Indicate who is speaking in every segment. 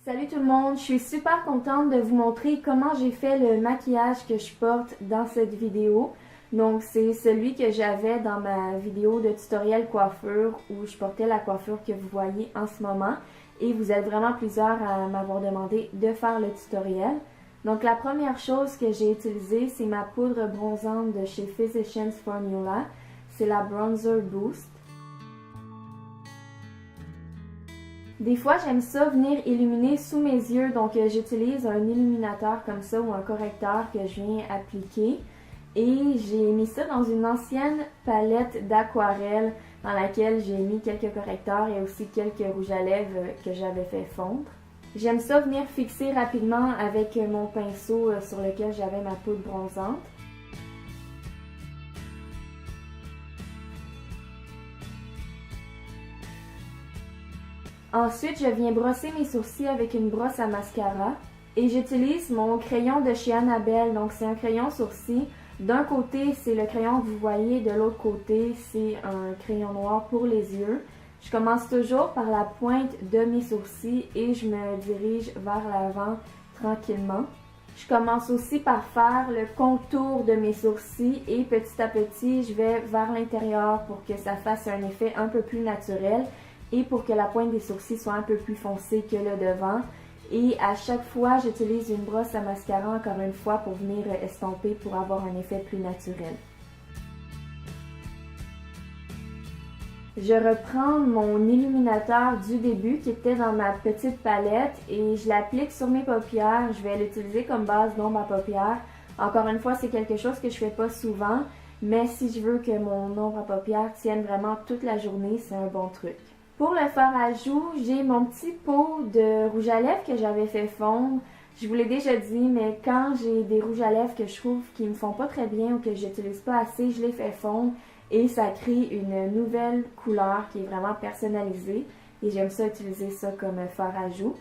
Speaker 1: Salut tout le monde, je suis super contente de vous montrer comment j'ai fait le maquillage que je porte dans cette vidéo. Donc c'est celui que j'avais dans ma vidéo de tutoriel coiffure où je portais la coiffure que vous voyez en ce moment. Et vous êtes vraiment plusieurs à m'avoir demandé de faire le tutoriel. Donc la première chose que j'ai utilisée, c'est ma poudre bronzante de chez Physicians Formula. C'est la Bronzer Boost. Des fois, j'aime ça venir illuminer sous mes yeux, donc j'utilise un illuminateur comme ça ou un correcteur que je viens appliquer. Et j'ai mis ça dans une ancienne palette d'aquarelle dans laquelle j'ai mis quelques correcteurs et aussi quelques rouges à lèvres que j'avais fait fondre. J'aime ça venir fixer rapidement avec mon pinceau sur lequel j'avais ma poudre bronzante. Ensuite, je viens brosser mes sourcils avec une brosse à mascara et j'utilise mon crayon de chez Annabelle. Donc, c'est un crayon sourcil. D'un côté, c'est le crayon que vous voyez, de l'autre côté, c'est un crayon noir pour les yeux. Je commence toujours par la pointe de mes sourcils et je me dirige vers l'avant tranquillement. Je commence aussi par faire le contour de mes sourcils et petit à petit, je vais vers l'intérieur pour que ça fasse un effet un peu plus naturel. Et pour que la pointe des sourcils soit un peu plus foncée que le devant. Et à chaque fois, j'utilise une brosse à mascara encore une fois pour venir estomper pour avoir un effet plus naturel. Je reprends mon illuminateur du début qui était dans ma petite palette et je l'applique sur mes paupières. Je vais l'utiliser comme base d'ombre à paupières. Encore une fois, c'est quelque chose que je fais pas souvent, mais si je veux que mon ombre à paupières tienne vraiment toute la journée, c'est un bon truc. Pour le fard à joues, j'ai mon petit pot de rouge à lèvres que j'avais fait fondre. Je vous l'ai déjà dit, mais quand j'ai des rouges à lèvres que je trouve qui me font pas très bien ou que j'utilise pas assez, je les fais fondre et ça crée une nouvelle couleur qui est vraiment personnalisée et j'aime ça utiliser ça comme fard à joues.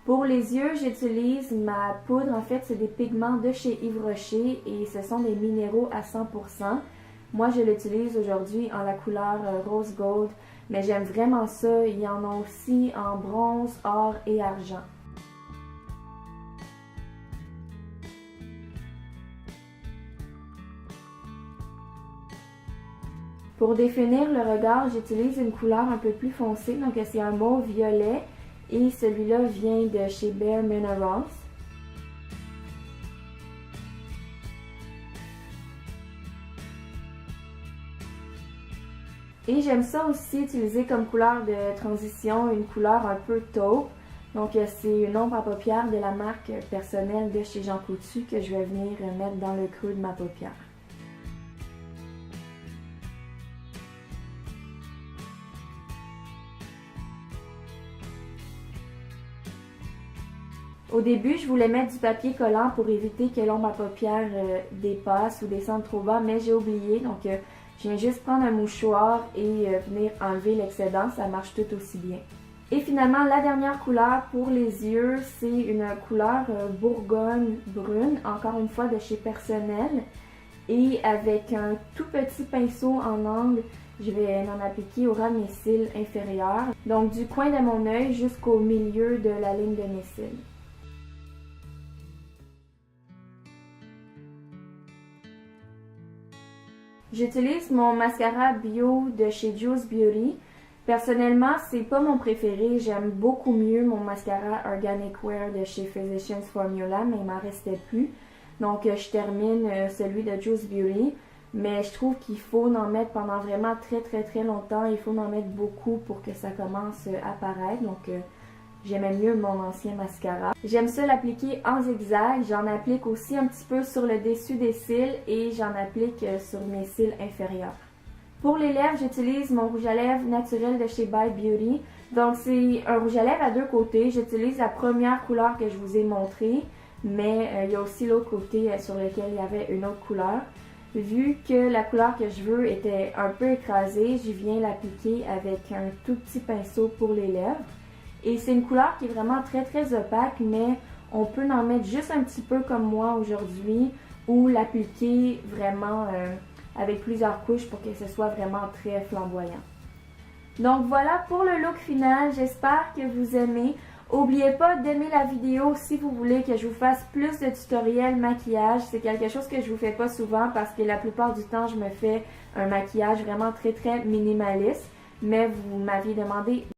Speaker 1: Pour les yeux, j'utilise ma poudre. En fait, c'est des pigments de chez Yves Rocher et ce sont des minéraux à 100%. Moi, je l'utilise aujourd'hui en la couleur rose gold. Mais j'aime vraiment ça. Il y en a aussi en bronze, or et argent. Pour définir le regard, j'utilise une couleur un peu plus foncée. Donc c'est un mauve violet. Et celui-là vient de chez Bare Minerals. Et j'aime ça aussi utiliser comme couleur de transition une couleur un peu taupe. Donc c'est une ombre à paupières de la marque personnelle de chez Jean Coutu que je vais venir mettre dans le creux de ma paupière. Au début, je voulais mettre du papier collant pour éviter que l'ombre à paupières dépasse ou descende trop bas, mais j'ai oublié. Donc je viens juste prendre un mouchoir et venir enlever l'excédent, ça marche tout aussi bien. Et finalement, la dernière couleur pour les yeux, c'est une couleur Bourgogne brune, encore une fois de chez Personnel. Et avec un tout petit pinceau en angle, je vais en appliquer au ras de mes cils inférieurs. Donc du coin de mon œil jusqu'au milieu de la ligne de mes cils. J'utilise mon mascara bio de chez Juice Beauty. Personnellement, c'est pas mon préféré. J'aime beaucoup mieux mon mascara Organic Wear de chez Physicians Formula, mais il m'en restait plus. Donc, je termine celui de Juice Beauty. Mais je trouve qu'il faut en mettre pendant vraiment très longtemps. Il faut en mettre beaucoup pour que ça commence à apparaître. Donc, j'aimais mieux mon ancien mascara. J'aime ça l'appliquer en zigzag. J'en applique aussi un petit peu sur le dessus des cils et j'en applique sur mes cils inférieurs. Pour les lèvres, j'utilise mon rouge à lèvres naturel de chez By Beauty. Donc c'est un rouge à lèvres à deux côtés. J'utilise la première couleur que je vous ai montrée, mais il y a aussi l'autre côté sur lequel il y avait une autre couleur. Vu que la couleur que je veux était un peu écrasée, je viens l'appliquer avec un tout petit pinceau pour les lèvres. Et c'est une couleur qui est vraiment très opaque, mais on peut en mettre juste un petit peu comme moi aujourd'hui ou l'appliquer vraiment avec plusieurs couches pour que ce soit vraiment très flamboyant. Donc voilà pour le look final, j'espère que vous aimez. N'oubliez pas d'aimer la vidéo si vous voulez que je vous fasse plus de tutoriels maquillage. C'est quelque chose que je vous fais pas souvent parce que la plupart du temps, je me fais un maquillage vraiment très minimaliste. Mais vous m'aviez demandé